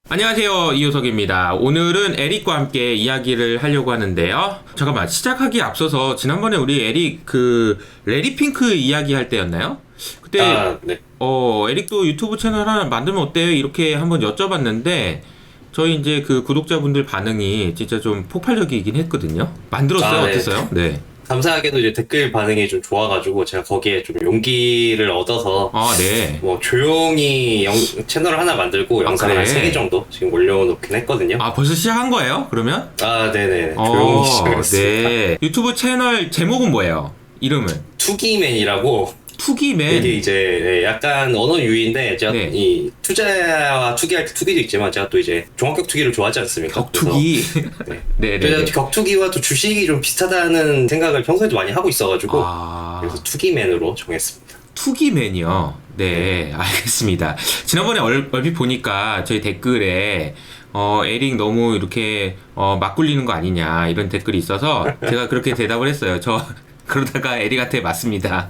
안녕하세요, 이효석입니다. 오늘은 에릭과 함께 이야기를 하려고 하는데요. 잠깐만, 시작하기 앞서서 지난번에 우리 에릭 레리핑크 이야기할 때였나요? 그때 네. 에릭도 유튜브 채널 하나 만들면 어때요? 이렇게 한번 여쭤봤는데 저희 이제 그 구독자분들 반응이 진짜 좀 폭발적이긴 했거든요. 만들었어요? 네. 어땠어요? 네. 감사하게도 이제 댓글 반응이 좀 좋아가지고 제가 거기에 좀 용기를 얻어서 네. 뭐 조용히 채널을 하나 만들고 영상을 한 그래. 3개 정도 지금 올려놓긴 했거든요. 벌써 시작한 거예요? 그러면? 네네. 조용히 시작했습니다. 네. 유튜브 채널 제목은 뭐예요? 이름은? 투기맨이라고 투기맨. 이게 이제 약간 언어 유희인데 제가 네. 이 투자와 투기할 때 투기도 있지만 제가 또 이제 종합격 투기를 좋아하지 않습니까? 격투기. 네. 네네. 그래서 격투기와 또 주식이 좀 비슷하다는 생각을 평소에도 많이 하고 있어가지고 그래서 투기맨으로 정했습니다. 투기맨이요. 네, 알겠습니다. 지난번에 얼핏 보니까 저희 댓글에 에릭 너무 이렇게 막 굴리는 거 아니냐 이런 댓글이 있어서 제가 그렇게 대답을 했어요. 그러다가 에릭한테 맞습니다.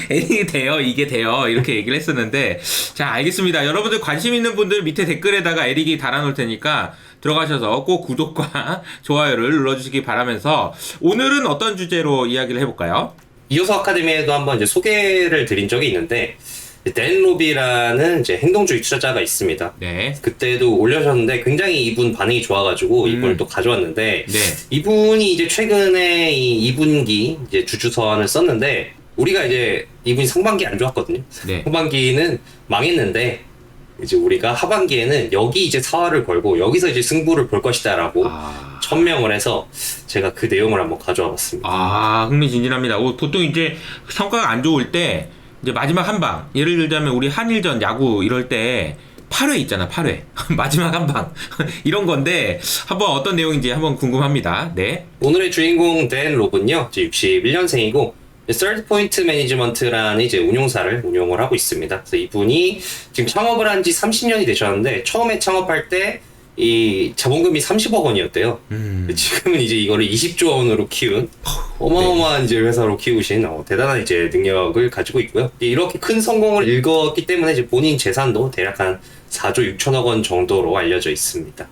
에릭이 돼요, 이게 돼요, 이렇게 얘기를 했었는데, 자, 알겠습니다. 여러분들 관심 있는 분들 밑에 댓글에다가 에릭이 달아놓을 테니까 들어가셔서 꼭 구독과 좋아요를 눌러주시기 바라면서 오늘은 어떤 주제로 이야기를 해볼까요? 이효석 아카데미에도 한번 이제 소개를 드린 적이 있는데, 댄 로비라는 이제 행동주의 투자자가 있습니다. 네. 그때도 올려주셨는데 굉장히 이분 반응이 좋아가지고 이분을 또 가져왔는데, 네. 이분이 이제 최근에 이 2분기 이제 주주서한을 썼는데, 우리가 이제 이분이 상반기 안 좋았거든요. 네. 상반기는 망했는데, 이제 우리가 하반기에는 여기 이제 사활을 걸고 여기서 이제 승부를 볼 것이다라고 천명을 해서 제가 그 내용을 한번 가져와 봤습니다. 흥미진진합니다. 보통 이제 성과가 안 좋을 때 이제 마지막 한 방, 예를 들자면 우리 한일전 야구 이럴 때 8회 있잖아, 8회. 마지막 한 방. 이런 건데 한번 어떤 내용인지 한번 궁금합니다. 네. 오늘의 주인공 댄 롭은요, 이제 61년생이고 Third Point Management라는 이제 운용사를 운용을 하고 있습니다. 그래서 이분이 지금 창업을 한 지 30년이 되셨는데 처음에 창업할 때 이 자본금이 30억 원이었대요. 지금은 이제 이거를 20조 원으로 키운 어마어마한 이제 회사로 키우신 대단한 이제 능력을 가지고 있고요. 이렇게 큰 성공을 일궜기 때문에 이제 본인 재산도 대략 한 4조 6천억 원 정도로 알려져 있습니다.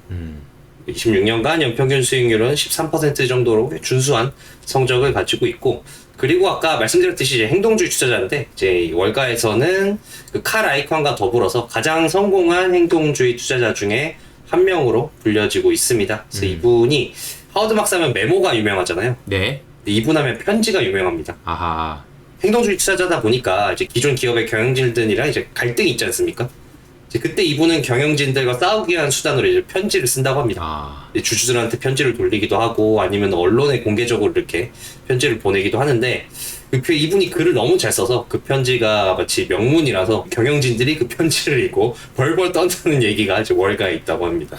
26년간 연평균 수익률은 13% 정도로 준수한 성적을 가지고 있고, 그리고 아까 말씀드렸듯이 이제 행동주의 투자자인데 이제 월가에서는 그 칼 아이콘과 더불어서 가장 성공한 행동주의 투자자 중에 한 명으로 불려지고 있습니다. 그래서 이분이 하워드 박사면 메모가 유명하잖아요. 네. 근데 이분 하면 편지가 유명합니다. 아하. 행동주의 투자자다 보니까 이제 기존 기업의 경영진들이랑 이제 갈등이 있지 않습니까? 이제 그때 이분은 경영진들과 싸우기 위한 수단으로 이제 편지를 쓴다고 합니다. 이제 주주들한테 편지를 돌리기도 하고 아니면 언론에 공개적으로 이렇게 편지를 보내기도 하는데, 이분이 글을 너무 잘 써서 그 편지가 마치 명문이라서 경영진들이 그 편지를 읽고 벌벌 떤다는 얘기가 이제 월가에 있다고 합니다.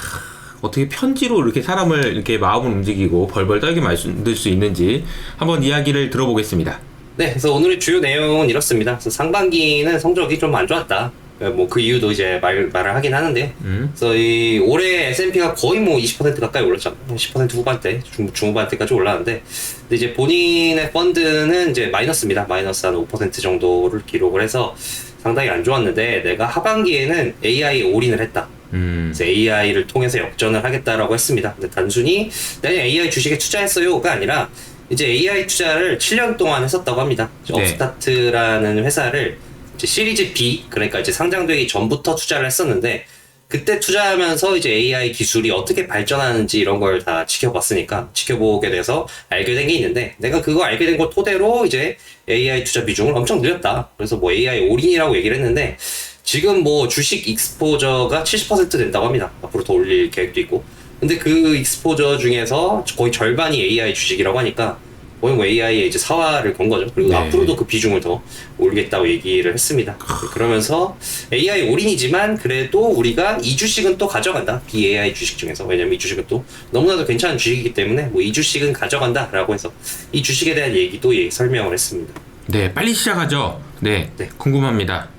어떻게 편지로 이렇게 사람을 이렇게 마음을 움직이고 벌벌 떨게 만들 수 있는지 한번 이야기를 들어보겠습니다. 네, 그래서 오늘의 주요 내용은 이렇습니다. 그래서 상반기는 성적이 좀 안 좋았다. 뭐 그 이유도 이제 말을 하긴 하는데요. 그래서 이 올해 S&P가 거의 뭐 20% 가까이 올랐잖아요. 10% 후반대, 중후반대까지 올랐는데, 근데 이제 본인의 펀드는 이제 마이너스입니다. 마이너스 한 5% 정도를 기록을 해서 상당히 안 좋았는데, 내가 하반기에는 AI에 올인을 했다. 그래서 AI를 통해서 역전을 하겠다라고 했습니다. 근데 단순히 내가 AI 주식에 투자했어요가 아니라 이제 AI 투자를 7년 동안 했었다고 합니다. 네. 업스타트라는 회사를 이제 시리즈 B, 그러니까 이제 상장되기 전부터 투자를 했었는데, 그때 투자하면서 이제 AI 기술이 어떻게 발전하는지 이런 걸 다 지켜보게 돼서 알게 된 게 있는데, 내가 그거 알게 된 걸 토대로 이제 AI 투자 비중을 엄청 늘렸다. 그래서 뭐 AI 올인이라고 얘기를 했는데, 지금 뭐 주식 익스포저가 70% 된다고 합니다. 앞으로 더 올릴 계획도 있고. 근데 그 익스포저 중에서 거의 절반이 AI 주식이라고 하니까 거의 뭐 AI에 이제 사활을 건 거죠. 그리고 네. 앞으로도 그 비중을 더 올리겠다고 얘기를 했습니다. 그러면서 AI 올인이지만 그래도 우리가 이 주식은 또 가져간다. BAI 주식 중에서. 왜냐면 이 주식은 또 너무나도 괜찮은 주식이기 때문에 뭐 이 주식은 가져간다라고 해서 이 주식에 대한 얘기도 설명을 했습니다. 네, 빨리 시작하죠. 네. 궁금합니다.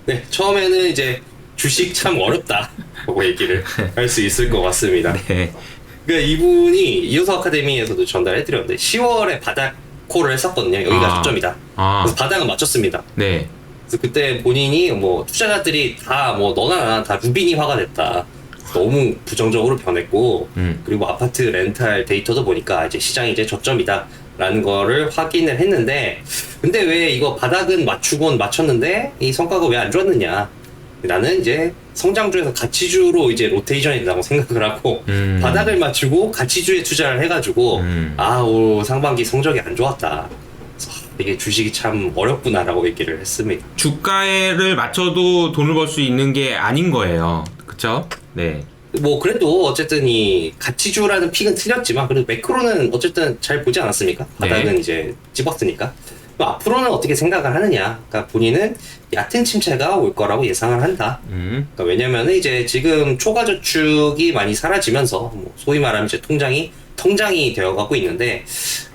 네, 처음에는 이제 주식 참 어렵다라고 얘기를 할 수 있을 것 같습니다. 네. 그러니까 이분이 이효석 아카데미에서도 전달해드렸는데 10월에 바닥 콜을 했었거든요. 여기가 아. 초점이다. 아. 그래서 바닥은 맞췄습니다. 네. 그래서 그때 본인이 뭐 투자자들이 다 뭐 너나 나나 다 루비니화가 됐다. 너무 부정적으로 변했고 그리고 아파트 렌탈 데이터도 보니까 이제 시장이 이제 저점이다라는 거를 확인을 했는데 근데 왜 이거 바닥은 맞추곤 맞췄는데 이 성과가 왜 안 좋았느냐? 나는 이제 성장주에서 가치주로 이제 로테이션이 된다고 생각을 하고 바닥을 맞추고 가치주에 투자를 해가지고 올 상반기 성적이 안 좋았다. 이게 주식이 참 어렵구나라고 얘기를 했습니다. 주가를 맞춰도 돈을 벌 수 있는 게 아닌 거예요. 그쵸? 네. 뭐 그래도 어쨌든 이 가치주라는 픽은 틀렸지만 그래도 매크로는 어쨌든 잘 보지 않았습니까? 바닥은 네. 이제 집었으니까. 그럼 앞으로는 어떻게 생각을 하느냐? 그러니까 본인은 얕은 침체가 올 거라고 예상을 한다. 그러니까 왜냐면은 이제 지금 초과 저축이 많이 사라지면서 뭐 소위 말하면 이제 통장이 되어가고 있는데,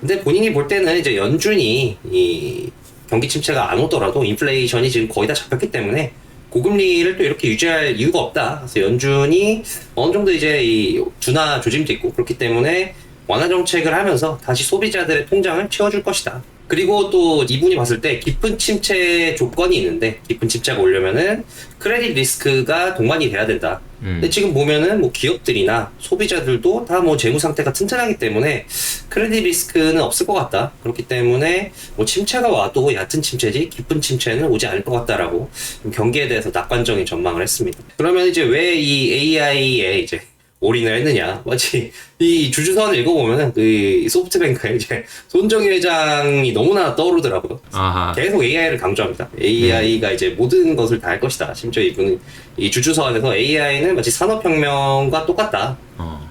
근데 본인이 볼 때는 이제 연준이 이 경기 침체가 안 오더라도 인플레이션이 지금 거의 다 잡혔기 때문에 고금리를 또 이렇게 유지할 이유가 없다. 그래서 연준이 어느 정도 이제 이 둔화 조짐도 있고 그렇기 때문에 완화 정책을 하면서 다시 소비자들의 통장을 채워줄 것이다. 그리고 또 이분이 봤을 때 깊은 침체 조건이 있는데 깊은 침체가 오려면은 크레딧 리스크가 동반이 돼야 된다. 근데 지금 보면은 뭐 기업들이나 소비자들도 다 뭐 재무 상태가 튼튼하기 때문에 크레딧 리스크는 없을 것 같다. 그렇기 때문에 뭐 침체가 와도 얕은 침체지 깊은 침체는 오지 않을 것 같다라고 경기에 대해서 낙관적인 전망을 했습니다. 그러면 이제 왜 이 AI에 이제 올인을 했느냐. 마치 이 주주선을 읽어보면은 그 소프트뱅크의 이제 손정희 회장이 너무나 떠오르더라고요. 아하. 계속 AI를 강조합니다. AI가 이제 모든 것을 다 할 것이다. 심지어 이분은 이 주주서안에서 AI는 마치 산업혁명과 똑같다.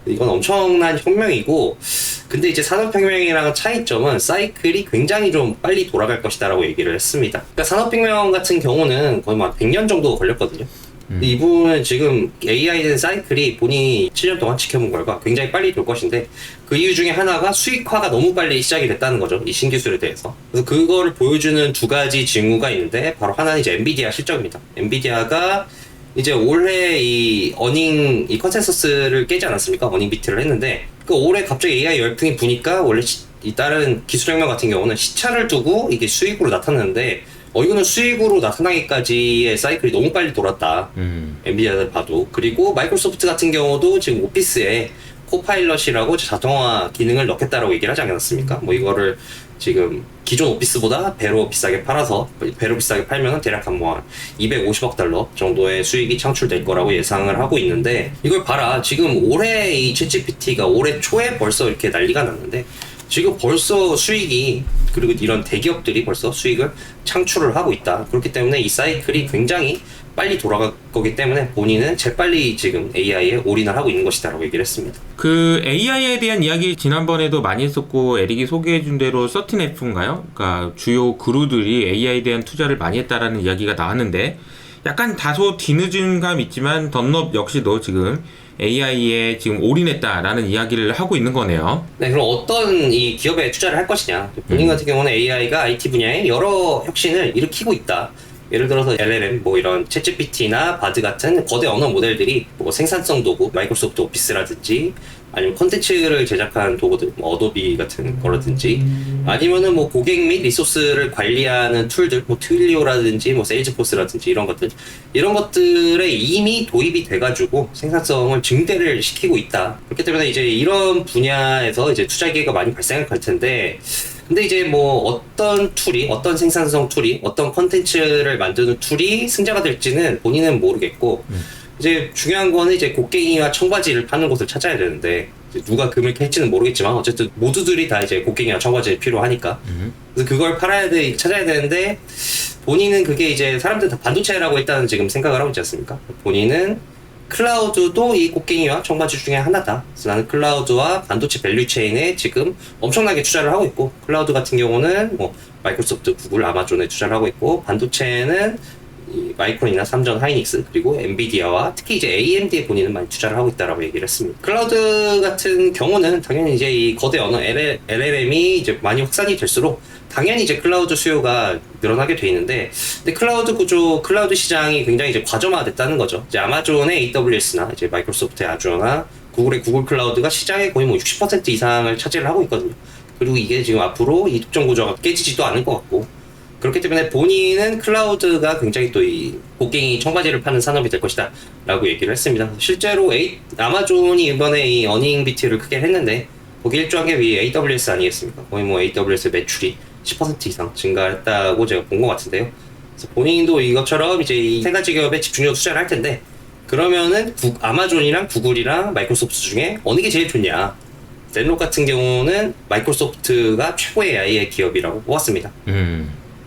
이건 엄청난 혁명이고, 근데 이제 산업혁명이랑 차이점은 사이클이 굉장히 좀 빨리 돌아갈 것이다라고 얘기를 했습니다. 그러니까 산업혁명 같은 경우는 거의 막 100년 정도 걸렸거든요. 근데 이분은 지금 AI는 사이클이 본인이 7년 동안 지켜본 결과 굉장히 빨리 돌 것인데 그 이유 중에 하나가 수익화가 너무 빨리 시작이 됐다는 거죠. 이 신기술에 대해서. 그래서 그거를 보여주는 두 가지 징후가 있는데 바로 하나는 이제 엔비디아 실적입니다. 엔비디아가 이제 올해 이 어닝 이 컨센서스를 깨지 않았습니까? 어닝 비트를 했는데 그 올해 갑자기 AI 열풍이 부니까 원래 이 다른 기술혁명 같은 경우는 시차를 두고 이게 수익으로 나타났는데 이거는 수익으로 나타나기까지의 사이클이 너무 빨리 돌았다. 엔비디아를 봐도. 그리고 마이크로소프트 같은 경우도 지금 오피스에 코파일럿이라고 자동화 기능을 넣겠다라고 얘기를 하지 않았습니까? 뭐 이거를 지금 기존 오피스보다 배로 비싸게 팔아서 배로 비싸게 팔면은 대략 한 뭐 250억 달러 정도의 수익이 창출될 거라고 예상을 하고 있는데 이걸 봐라. 지금 올해 이 챗GPT가 올해 초에 벌써 이렇게 난리가 났는데 지금 벌써 수익이 그리고 이런 대기업들이 벌써 수익을 창출을 하고 있다. 그렇기 때문에 이 사이클이 굉장히 빨리 돌아갈 거기 때문에 본인은 재빨리 지금 AI에 올인을 하고 있는 것이다라고 얘기를 했습니다. 그 AI에 대한 이야기 지난번에도 많이 했었고 에릭이 소개해준 대로 13F인가요? 그러니까 주요 그루들이 AI에 대한 투자를 많이 했다라는 이야기가 나왔는데 약간 다소 뒤늦은 감 있지만 던럽 역시도 지금 AI에 지금 올인했다라는 이야기를 하고 있는 거네요. 네, 그럼 어떤 이 기업에 투자를 할 것이냐? 본인 같은 경우는 AI가 IT 분야에 여러 혁신을 일으키고 있다. 예를 들어서 LLM, 뭐 이런 챗GPT나 바드 같은 거대 언어 모델들이 뭐 생산성 도구, 마이크로소프트 오피스라든지 아니면 콘텐츠를 제작한 도구들, 뭐 어도비 같은 거라든지 아니면은 뭐 고객 및 리소스를 관리하는 툴들, 뭐 트윌리오라든지 뭐 세일즈포스라든지 이런 것들에 이미 도입이 돼가지고 생산성을 증대를 시키고 있다. 그렇기 때문에 이제 이런 분야에서 이제 투자 기회가 많이 발생할 텐데. 근데 이제 뭐 어떤 툴이, 어떤 생산성 툴이, 어떤 컨텐츠를 만드는 툴이 승자가 될지는 본인은 모르겠고, 이제 중요한 거는 이제 곡괭이와 청바지를 파는 곳을 찾아야 되는데, 이제 누가 금을 캘지는 모르겠지만, 어쨌든 모두들이 다 이제 곡괭이와 청바지를 필요하니까. 그래서 그걸 찾아야 되는데, 본인은 그게 이제 사람들 다 반도체라고 일단 지금 생각을 하고 있지 않습니까? 본인은 클라우드도 이 곡괭이와 청바지 중에 하나다. 그래서 나는 클라우드와 반도체 밸류체인에 지금 엄청나게 투자를 하고 있고, 클라우드 같은 경우는 뭐 마이크로소프트, 구글, 아마존에 투자를 하고 있고, 반도체는 이 마이크론이나 삼전, 하이닉스, 그리고 엔비디아와 특히 이제 AMD에 본인은 많이 투자를 하고 있다라고 얘기를 했습니다. 클라우드 같은 경우는 당연히 이제 이 거대 언어 LLM이 이제 많이 확산이 될수록 당연히 이제 클라우드 수요가 늘어나게 돼 있는데, 근데 클라우드 시장이 굉장히 이제 과점화됐다는 거죠. 이제 아마존의 AWS나 이제 마이크로소프트의 아주어나 구글의 구글 클라우드가 시장의 거의 뭐 60% 이상을 차지를 하고 있거든요. 그리고 이게 지금 앞으로 이 독점 구조가 깨지지도 않을 것 같고, 그렇기 때문에 본인은 클라우드가 굉장히 또 이 곡괭이 청바지를 파는 산업이 될 것이다 라고 얘기를 했습니다. 실제로 아마존이 이번에 이 어닝 비트를 크게 했는데 거기 일조한 게 AWS 아니겠습니까? 거의 뭐 AWS 매출이 10% 이상 증가했다고 제가 본 것 같은데요. 그래서 본인도 이것처럼 이제 이 세 가지 기업에 집중적으로 투자를 할 텐데 그러면은 아마존이랑 구글이랑 마이크로소프트 중에 어느 게 제일 좋냐? 젠록 같은 경우는 마이크로소프트가 최고의 AI 기업이라고 뽑았습니다.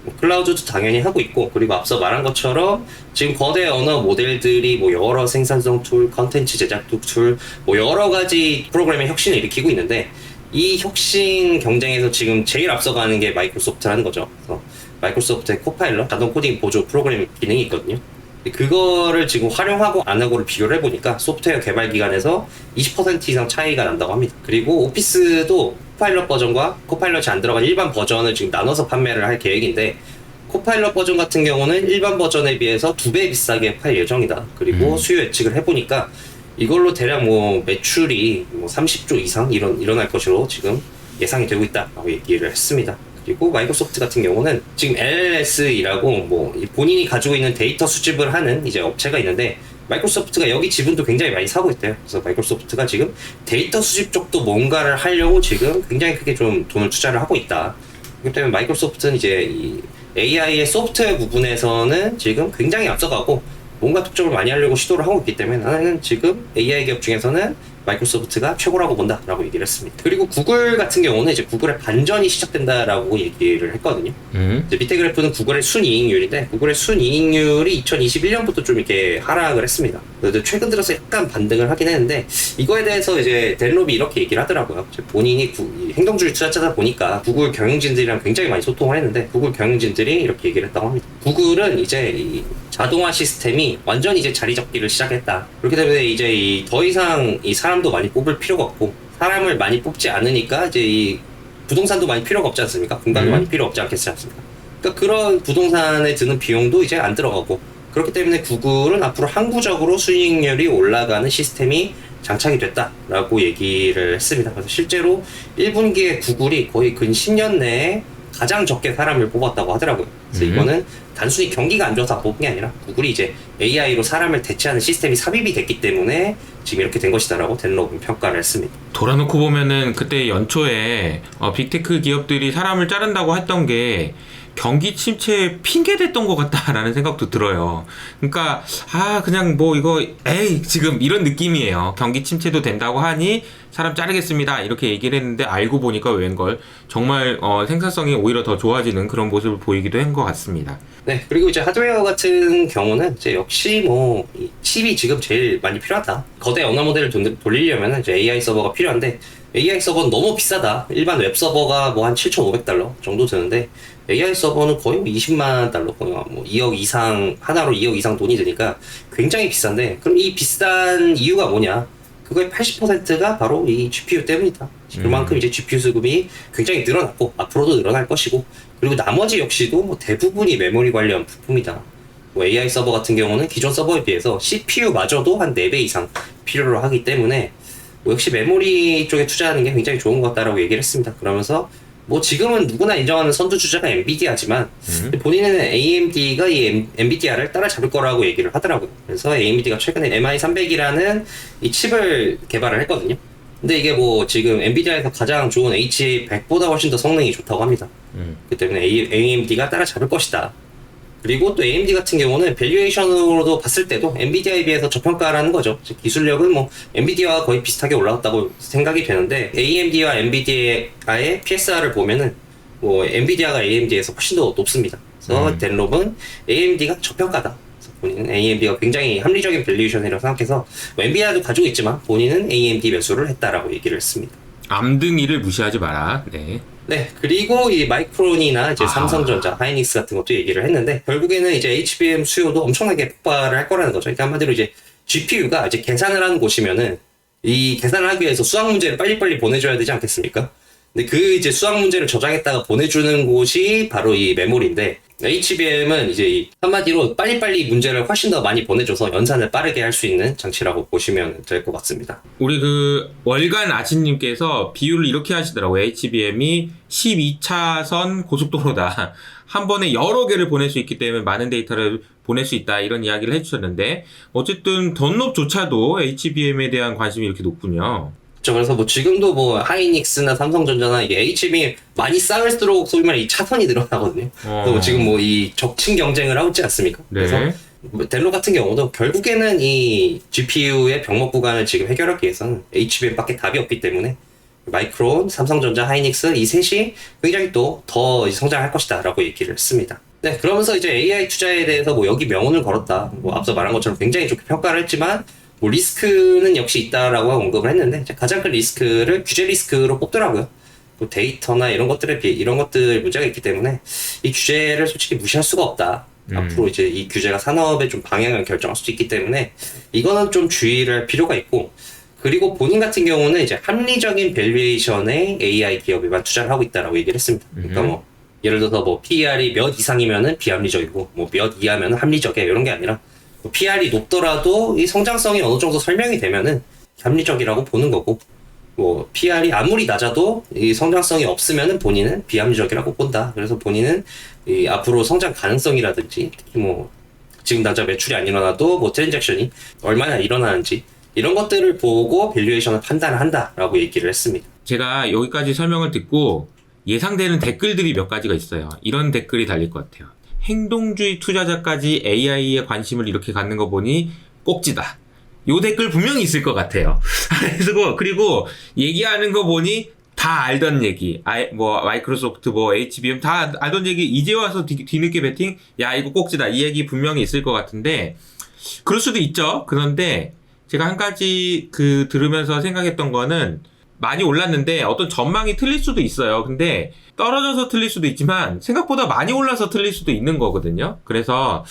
뭐 클라우드도 당연히 하고 있고, 그리고 앞서 말한 것처럼 지금 거대 언어 모델들이 뭐 여러 생산성 툴, 컨텐츠 제작 툴, 뭐 여러 가지 프로그램의 혁신을 일으키고 있는데 이 혁신 경쟁에서 지금 제일 앞서가는 게 마이크로소프트라는 거죠. 그래서 마이크로소프트의 코파일럿 자동 코딩 보조 프로그램 기능이 있거든요. 그거를 지금 활용하고 안 하고를 비교를 해보니까 소프트웨어 개발 기간에서 20% 이상 차이가 난다고 합니다. 그리고 오피스도 코파일럿 버전과 코파일럿이 안 들어간 일반 버전을 지금 나눠서 판매를 할 계획인데 코파일럿 버전 같은 경우는 일반 버전에 비해서 2배 비싸게 팔 예정이다. 그리고 수요 예측을 해보니까 이걸로 대략 뭐 매출이 뭐 30조 이상 일어날 것으로 지금 예상이 되고 있다라고 얘기를 했습니다. 그리고 마이크로소프트 같은 경우는 지금 LLS이라고 뭐 본인이 가지고 있는 데이터 수집을 하는 이제 업체가 있는데 마이크로소프트가 여기 지분도 굉장히 많이 사고 있대요. 그래서 마이크로소프트가 지금 데이터 수집 쪽도 뭔가를 하려고 지금 굉장히 크게 좀 돈을 투자를 하고 있다. 그렇기 때문에 마이크로소프트는 이제 이 AI의 소프트웨어 부분에서는 지금 굉장히 앞서가고 뭔가 독점을 많이 하려고 시도를 하고 있기 때문에 나는 지금 AI 기업 중에서는 마이크로소프트가 최고라고 본다라고 얘기를 했습니다. 그리고 구글 같은 경우는 이제 구글의 반전이 시작된다라고 얘기를 했거든요. 이제 밑에 그래프는 구글의 순이익률인데 구글의 순이익률이 2021년부터 좀 이렇게 하락을 했습니다. 그래도 최근 들어서 약간 반등을 하긴 했는데 이거에 대해서 이제 델롭이 이렇게 얘기를 하더라고요. 본인이 행동주의 투자자다 보니까 구글 경영진들이랑 굉장히 많이 소통을 했는데 구글 경영진들이 이렇게 얘기를 했다고 합니다. 구글은 이제 이 자동화 시스템이 완전히 이제 자리 잡기를 시작했다. 그렇기 때문에 이제 더 이상 이 사람도 많이 뽑을 필요가 없고 사람을 많이 뽑지 않으니까 이제 이 부동산도 많이 필요가 없지 않습니까? 공간도 많이 필요 없지 않겠습니까? 그러니까 그런 부동산에 드는 비용도 이제 안 들어가고 그렇기 때문에 구글은 앞으로 항구적으로 수익률이 올라가는 시스템이 장착이 됐다라고 얘기를 했습니다. 그래서 실제로 1분기에 구글이 거의 근 10년 내에 가장 적게 사람을 뽑았다고 하더라고요. 그래서 이거는 단순히 경기가 안 좋아서 뽑은 게 아니라 구글이 이제 AI로 사람을 대체하는 시스템이 삽입이 됐기 때문에 지금 이렇게 된 것이다라고 델롭은 평가를 했습니다. 돌아놓고 보면은 그때 연초에 빅테크 기업들이 사람을 자른다고 했던 게 경기 침체에 핑계 댔던 것 같다라는 생각도 들어요. 그러니까 그냥 뭐 이거 지금 이런 느낌이에요. 경기 침체도 된다고 하니 사람 자르겠습니다 이렇게 얘기를 했는데 알고 보니까 웬걸 정말 생산성이 오히려 더 좋아지는 그런 모습을 보이기도 한 것 같습니다. 네, 그리고 이제 하드웨어 같은 경우는 이제 역시 뭐 칩이 지금 제일 많이 필요하다. 거대 언어 모델을 돌리려면 이제 AI 서버가 필요한데 AI 서버는 너무 비싸다. 일반 웹 서버가 뭐 한 7,500달러 정도 드는데 AI 서버는 거의 뭐 20만 달러, 거의 뭐 2억 이상, 하나로 2억 이상 돈이 드니까 굉장히 비싼데, 그럼 이 비싼 이유가 뭐냐? 그거의 80%가 바로 이 GPU 때문이다. 그만큼 이제 GPU 수급이 굉장히 늘어났고, 앞으로도 늘어날 것이고, 그리고 나머지 역시도 뭐 대부분이 메모리 관련 부품이다. 뭐 AI 서버 같은 경우는 기존 서버에 비해서 CPU마저도 한 4배 이상 필요로 하기 때문에, 뭐 역시 메모리 쪽에 투자하는 게 굉장히 좋은 것 같다라고 얘기를 했습니다. 그러면서 뭐 지금은 누구나 인정하는 선두주자가 엔비디아지만 본인은 AMD가 이 엔비디아를 따라잡을 거라고 얘기를 하더라고요. 그래서 AMD가 최근에 MI300이라는 이 칩을 개발을 했거든요. 근데 이게 뭐 지금 엔비디아에서 가장 좋은 H100보다 훨씬 더 성능이 좋다고 합니다. 그렇기 때문에 AMD가 따라잡을 것이다. 그리고 또 AMD 같은 경우는 밸류에이션으로도 봤을 때도 엔비디아에 비해서 저평가라는 거죠. 기술력은 뭐 엔비디아와 거의 비슷하게 올라갔다고 생각이 되는데 AMD와 엔비디아의 PSR을 보면은 뭐 엔비디아가 AMD에서 훨씬 더 높습니다. 그래서 델롭은 AMD가 저평가다. 그래서 본인은 AMD가 굉장히 합리적인 밸류에이션이라고 생각해서 뭐 엔비디아도 가지고 있지만 본인은 AMD 매수를 했다라고 얘기를 했습니다. 암등이를 무시하지 마라. 네. 네, 그리고 이 마이크론이나 이제 삼성전자, 하이닉스 같은 것도 얘기를 했는데 결국에는 이제 HBM 수요도 엄청나게 폭발을 할 거라는 거죠. 그러니까 한마디로 이제 GPU가 이제 계산을 하는 곳이면은 이 계산을 하기 위해서 수학 문제를 빨리빨리 보내줘야 되지 않겠습니까? 근데 그 이제 수학 문제를 저장했다가 보내주는 곳이 바로 이 메모리인데 HBM은 이제 한마디로 빨리빨리 문제를 훨씬 더 많이 보내줘서 연산을 빠르게 할 수 있는 장치라고 보시면 될 것 같습니다. 우리 그 월간 아치님께서 비유를 이렇게 하시더라고요. HBM이 12차선 고속도로다. 한 번에 여러 개를 보낼 수 있기 때문에 많은 데이터를 보낼 수 있다 이런 이야기를 해주셨는데 어쨌든 던롭조차도 HBM에 대한 관심이 이렇게 높군요. 그렇죠. 그래서 뭐 지금도 뭐 하이닉스나 삼성전자나 이게 HBM 많이 쌓을수록 소위 말해 이 차선이 늘어나거든요. 그래서 뭐 지금 뭐 이 적친 경쟁을 하고 있지 않습니까? 네. 그래서 뭐 델로 같은 경우도 결국에는 이 GPU의 병목 구간을 지금 해결하기 위해서는 HBM밖에 답이 없기 때문에 마이크론, 삼성전자, 하이닉스 이 셋이 굉장히 또 더 성장할 것이다 라고 얘기를 했습니다. 네, 그러면서 이제 AI 투자에 대해서 뭐 여기 명언을 걸었다. 뭐 앞서 말한 것처럼 굉장히 좋게 평가를 했지만 뭐 리스크는 역시 있다라고 언급을 했는데 가장 큰 리스크를 규제 리스크로 뽑더라고요. 뭐 데이터나 이런 것들에 비해 이런 것들 문제가 있기 때문에 이 규제를 솔직히 무시할 수가 없다. 앞으로 이제 이 규제가 산업의 좀 방향을 결정할 수도 있기 때문에 이거는 좀 주의를 할 필요가 있고 그리고 본인 같은 경우는 이제 합리적인 밸류에이션의 AI 기업에만 투자를 하고 있다라고 얘기를 했습니다. 그러니까 뭐 예를 들어서 뭐 PER이 몇 이상이면은 비합리적이고 뭐 몇 이하면은 합리적이야 이런 게 아니라 뭐 PER이 높더라도 이 성장성이 어느 정도 설명이 되면은 합리적이라고 보는 거고 뭐 PER이 아무리 낮아도 이 성장성이 없으면은 본인은 비합리적이라고 본다. 그래서 본인은 이 앞으로 성장 가능성이라든지 특히 뭐 지금 당장 매출이 안 일어나도 뭐 트랜잭션이 얼마나 일어나는지 이런 것들을 보고 밸류에이션을 판단을 한다라고 얘기를 했습니다. 제가 여기까지 설명을 듣고 예상되는 댓글들이 몇 가지가 있어요. 이런 댓글이 달릴 것 같아요. 행동주의 투자자까지 AI에 관심을 이렇게 갖는 거 보니 꼭지다. 요 댓글 분명히 있을 것 같아요. 그리고 얘기하는 거 보니 다 알던 얘기. 뭐 마이크로소프트, 뭐 HBM 다 알던 얘기 이제 와서 뒤늦게 베팅? 야 이거 꼭지다. 이 얘기 분명히 있을 것 같은데 그럴 수도 있죠. 그런데 제가 한 가지 들으면서 생각했던 거는 많이 올랐는데 어떤 전망이 틀릴 수도 있어요. 근데 떨어져서 틀릴 수도 있지만 생각보다 많이 올라서 틀릴 수도 있는 거거든요. 그래서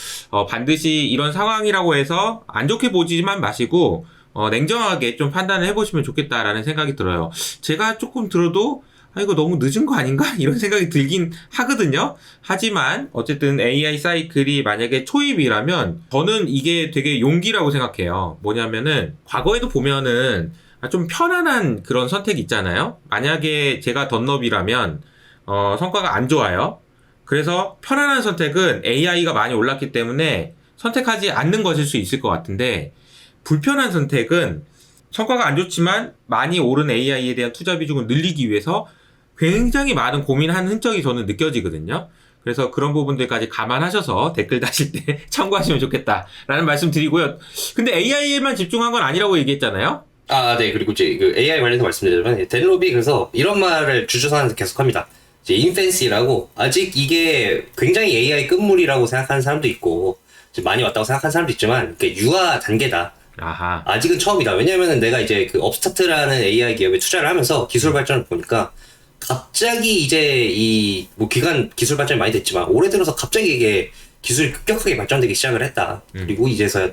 반드시 이런 상황이라고 해서 안 좋게 보지만 마시고 냉정하게 좀 판단을 해보시면 좋겠다라는 생각이 들어요. 제가 조금 들어도 이거 너무 늦은 거 아닌가? 이런 생각이 들긴 하거든요. 하지만 어쨌든 AI 사이클이 만약에 초입이라면 저는 이게 되게 용기라고 생각해요. 뭐냐면은 과거에도 보면은 좀 편안한 그런 선택이 있잖아요. 만약에 제가 던럽이라면 성과가 안 좋아요. 그래서 편안한 선택은 AI가 많이 올랐기 때문에 선택하지 않는 것일 수 있을 것 같은데 불편한 선택은 성과가 안 좋지만 많이 오른 AI에 대한 투자 비중을 늘리기 위해서 굉장히 많은 고민하는 흔적이 저는 느껴지거든요. 그래서 그런 부분들까지 감안하셔서 댓글 다실 때 참고하시면 좋겠다라는 말씀 드리고요. 근데 AI에만 집중한 건 아니라고 얘기했잖아요. 네. 그리고 이제 그 AI 관련해서 말씀드리자면 델롭이 그래서 이런 말을 주주선에서 계속합니다. 이제 인펜시라고 아직 이게 굉장히 AI 끝물이라고 생각하는 사람도 있고 많이 왔다고 생각하는 사람도 있지만 유아 단계다. 아하. 아직은 처음이다. 왜냐면은 내가 이제 그 업스타트라는 AI 기업에 투자를 하면서 기술 발전을 보니까 갑자기 이제 이 뭐 기술 발전이 많이 됐지만 올해 들어서 갑자기 이게 기술이 급격하게 발전되기 시작을 했다. 그리고 이제서야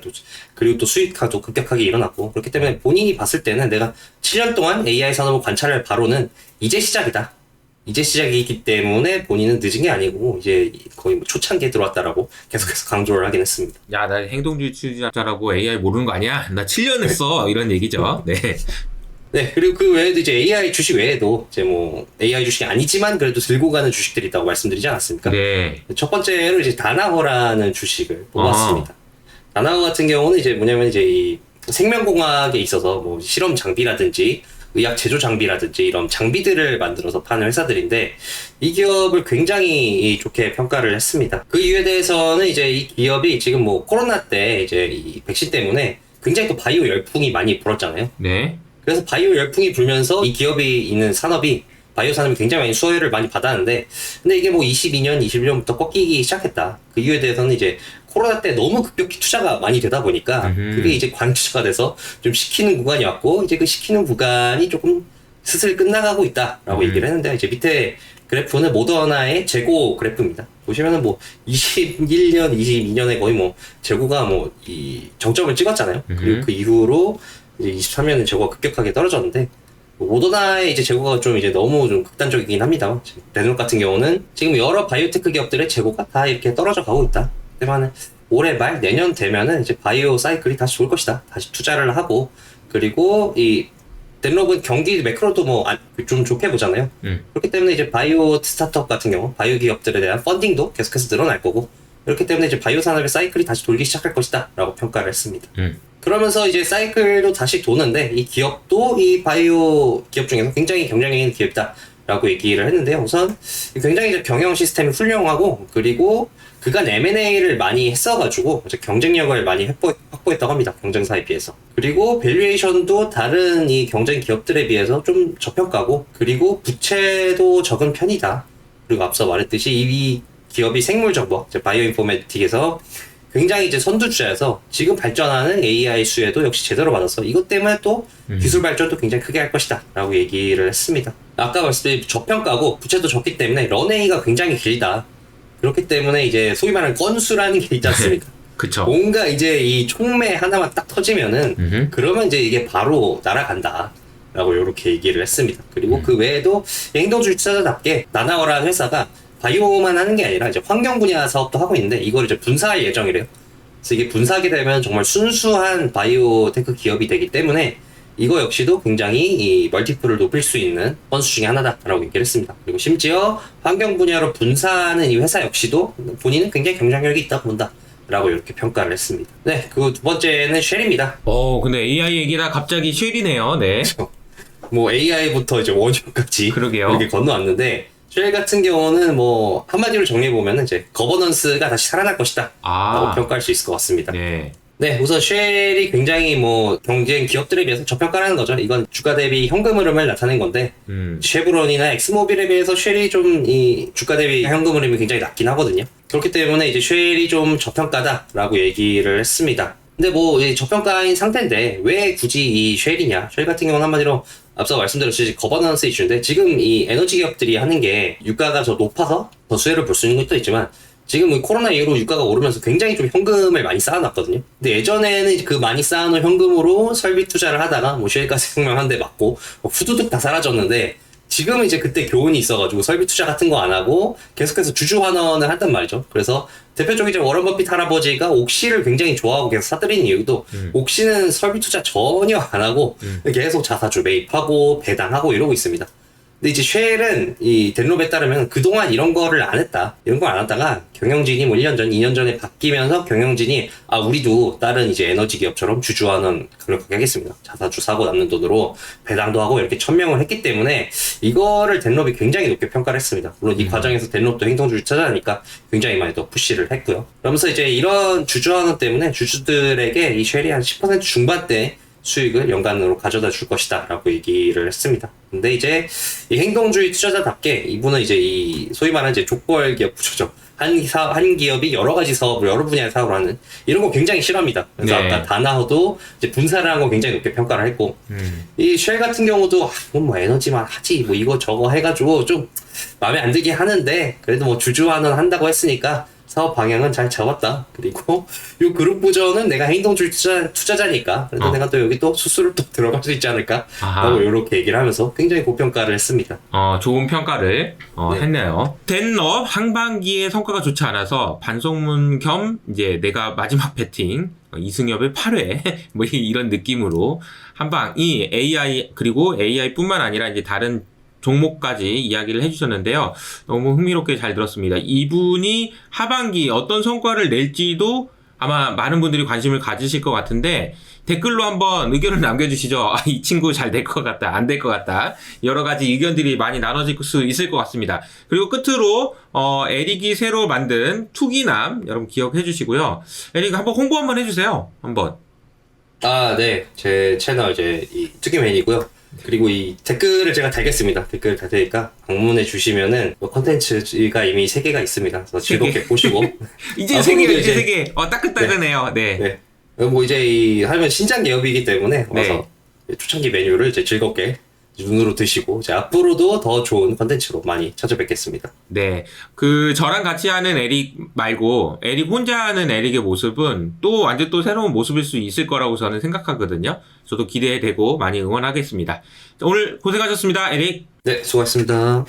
그리고 또 수익화도 급격하게 일어났고 그렇기 때문에 본인이 봤을 때는 내가 7년 동안 AI 산업을 관찰할 바로는 이제 시작이다. 이제 시작이기 때문에 본인은 늦은 게 아니고 이제 거의 뭐 초창기에 들어왔다라고 계속해서 강조를 하긴 했습니다. 야, 나 행동주의 투자자라고 AI 모르는 거 아니야? 나 7년 했어. 이런 얘기죠. 네. 네, 그리고 그 외에도 이제 AI 주식 외에도 이제 뭐 AI 주식이 아니지만 그래도 들고 가는 주식들이 있다고 말씀드리지 않았습니까? 네. 첫 번째로 이제 다나호라는 주식을 뽑았습니다. 다나호 같은 경우는 이제 뭐냐면 이제 이 생명공학에 있어서 뭐 실험 장비라든지 의학 제조 장비라든지 이런 장비들을 만들어서 파는 회사들인데 이 기업을 굉장히 좋게 평가를 했습니다. 그 이유에 대해서는 이제 이 기업이 지금 뭐 코로나 때 이제 이 백신 때문에 굉장히 또 바이오 열풍이 많이 불었잖아요. 네. 그래서 바이오 열풍이 불면서 이 기업이 있는 산업이 바이오 산업이 굉장히 많이 수혜를 많이 받았는데 근데 이게 뭐 22년, 21년부터 꺾이기 시작했다. 그 이유에 대해서는 이제 코로나 때 너무 급격히 투자가 많이 되다 보니까 그게 이제 관투자가 돼서 좀 식히는 구간이 왔고 이제 그 식히는 구간이 조금 슬슬 끝나가고 있다라고 얘기를 했는데 이제 밑에 그래프는 모더나의 재고 그래프입니다. 보시면은 뭐 21년, 22년에 거의 뭐 재고가 뭐 이 정점을 찍었잖아요. 그리고 그 이후로 이제 23년에 재고가 급격하게 떨어졌는데 모더나의 이제 재고가 좀 이제 너무 좀 극단적이긴 합니다. 레놀 같은 경우는 지금 여러 바이오테크 기업들의 재고가 다 이렇게 떨어져 가고 있다. 하지만 올해 말 내년 되면은 이제 바이오 사이클이 다시 좋을 것이다. 다시 투자를 하고 그리고 이 덴롭은 경기 매크로도 뭐 좀 좋게 보잖아요. 그렇기 때문에 이제 바이오 스타트업 같은 경우 바이오 기업들에 대한 펀딩도 계속해서 늘어날 거고 그렇기 때문에 이제 바이오 산업의 사이클이 다시 돌기 시작할 것이다 라고 평가를 했습니다. 그러면서 이제 사이클도 다시 도는데 이 기업도 이 바이오 기업 중에서 굉장히 경쟁력 있는 기업이다 라고 얘기를 했는데요. 우선 굉장히 이제 경영 시스템이 훌륭하고 그리고 그간 M&A를 많이 했어가지고 경쟁력을 많이 확보했다고 합니다. 경쟁사에 비해서. 그리고 밸류에이션도 다른 이 경쟁 기업들에 비해서 좀 저평가고 그리고 부채도 적은 편이다. 그리고 앞서 말했듯이 이 기업이 생물정보, 바이오 인포메틱에서 굉장히 이제 선두주자여서 지금 발전하는 AI 수혜도 역시 제대로 받아서 이것 때문에 또 기술 발전도 굉장히 크게 할 것이다 라고 얘기를 했습니다. 아까 말씀드린 저평가고 부채도 적기 때문에 런웨이가 굉장히 길다. 그렇기 때문에 이제 소위 말하는 건수라는 게 있지 않습니까? 그쵸. 뭔가 이제 이 촉매 하나만 딱 터지면은 그러면 이제 이게 바로 날아간다. 라고 이렇게 얘기를 했습니다. 그리고 그 외에도 행동주의 투자자답게 나나워라는 회사가 바이오만 하는 게 아니라 이제 환경 분야 사업도 하고 있는데 이걸 이제 분사할 예정이래요. 그래서 이게 분사하게 되면 정말 순수한 바이오테크 기업이 되기 때문에 이거 역시도 굉장히 이 멀티플을 높일 수 있는 건수 중에 하나다라고 얘기를 했습니다. 그리고 심지어 환경 분야로 분사하는 이 회사 역시도 본인은 굉장히 경쟁력이 있다고 본다. 라고 이렇게 평가를 했습니다. 네, 그 두 번째는 쉘입니다. 근데 AI 얘기다 갑자기 쉘이네요. 네. 뭐 AI부터 이제 원형까지 그러게요. 이렇게 건너왔는데 쉘 같은 경우는 뭐 한마디로 정리해보면 이제 거버넌스가 다시 살아날 것이다 라고 평가할 수 있을 것 같습니다. 네, 우선 쉘이 굉장히 뭐 경쟁 기업들에 비해서 저평가라는 거죠. 이건 주가 대비 현금 흐름을 나타낸 건데 쉐브론이나 엑스모빌에 비해서 쉘이 좀 이 주가 대비 현금 흐름이 굉장히 낮긴 하거든요. 그렇기 때문에 이제 쉘이 좀 저평가다라고 얘기를 했습니다. 근데 뭐 저평가인 상태인데 왜 굳이 이 쉘이냐? 쉘 같은 경우는 한마디로 앞서 말씀드렸듯이 거버넌스 이슈인데 지금 이 에너지 기업들이 하는 게 유가가 더 높아서 더 수혜를 볼 수 있는 것도 있지만 지금 코로나 이후로 유가가 오르면서 굉장히 좀 현금을 많이 쌓아놨거든요. 근데 예전에는 그 많이 쌓아놓은 현금으로 설비 투자를 하다가 뭐 쉘가스 혁명 한 대 맞고 후두둑 다 사라졌는데 지금은 이제 그때 교훈이 있어가지고 설비 투자 같은 거 안 하고 계속해서 주주 환원을 한단 말이죠. 그래서 대표적인 이제 워런 버핏 할아버지가 옥시를 굉장히 좋아하고 계속 사들이는 이유도 옥시는 설비 투자 전혀 안 하고 계속 자사주 매입하고 배당하고 이러고 있습니다. 근데 이제 쉘은 이 덴롭에 따르면 그동안 이런 거를 안 했다. 이런 걸 안 하다가 경영진이 뭐 1년 전, 2년 전에 바뀌면서 경영진이 우리도 다른 이제 에너지 기업처럼 주주환원 강력하게 하겠습니다. 자사주 사고 남는 돈으로 배당도 하고 이렇게 천명을 했기 때문에 이거를 덴롭이 굉장히 높게 평가를 했습니다. 물론 이 과정에서 덴롭도 행동주의 투자자니까 굉장히 많이 더 푸시를 했고요. 그러면서 이제 이런 주주환원 때문에 주주들에게 이 쉘이 한 10% 중반대 수익을 연간으로 가져다 줄 것이다 라고 얘기를 했습니다. 근데 이제 이 행동주의 투자자답게 이분은 이제 이 소위 말하는 이제 족벌 기업 구조죠. 한 기업이 여러 가지 사업을 여러 분야의 사업을 하는 이런 거 굉장히 싫어합니다. 그래서 아까 다나허도 이제 분사를 한 거 굉장히 높게 평가를 했고 이 쉘 같은 경우도 뭐 에너지만 하지 뭐 이거 저거 해가지고 좀 마음에 안 들긴 하는데 그래도 뭐 주주환원 한다고 했으니까 사업 방향은 잘 잡았다. 그리고 이 그룹 부전은 내가 행동주의 투자자니까 그래도 내가 또 여기 또 수수료 또 들어갈 수 있지 않을까 하고 이렇게 얘기를 하면서 굉장히 고평가를 했습니다. 좋은 평가를 했네요. 덴럽 상반기에 성과가 좋지 않아서 반성문 겸 이제 내가 마지막 배팅 이승엽의 8회 뭐 이런 느낌으로 한방이 AI 그리고 AI뿐만 아니라 이제 다른 종목까지 이야기를 해주셨는데요. 너무 흥미롭게 잘 들었습니다. 이분이 하반기 어떤 성과를 낼지도 아마 많은 분들이 관심을 가지실 것 같은데 댓글로 한번 의견을 남겨주시죠. 이 친구 잘 될 것 같다, 안 될 것 같다. 여러 가지 의견들이 많이 나눠질 수 있을 것 같습니다. 그리고 끝으로 에릭이 새로 만든 투기남 여러분 기억해 주시고요. 에릭 한번 홍보 한번 해주세요. 한번. 네. 제 채널 이제 이 투기맨이고요. 그리고 이 댓글을 제가 달겠습니다. 댓글 달 테니까 방문해 주시면은 컨텐츠가 이미 3개가 있습니다. 그래서 즐겁게 보시고 이제 3개요, 이제 3개. 따끈따끈해요. 네. 뭐 이제 하면 신작 기업이기 때문에 와서 초창기 메뉴를 이제 즐겁게 눈으로 드시고 이제 앞으로도 더 좋은 컨텐츠로 많이 찾아뵙겠습니다. 네. 저랑 같이 하는 에릭 말고 에릭 혼자 하는 에릭의 모습은 또 완전 또 새로운 모습일 수 있을 거라고 저는 생각하거든요. 저도 기대되고 많이 응원하겠습니다. 오늘 고생하셨습니다, 에릭. 네, 수고하셨습니다.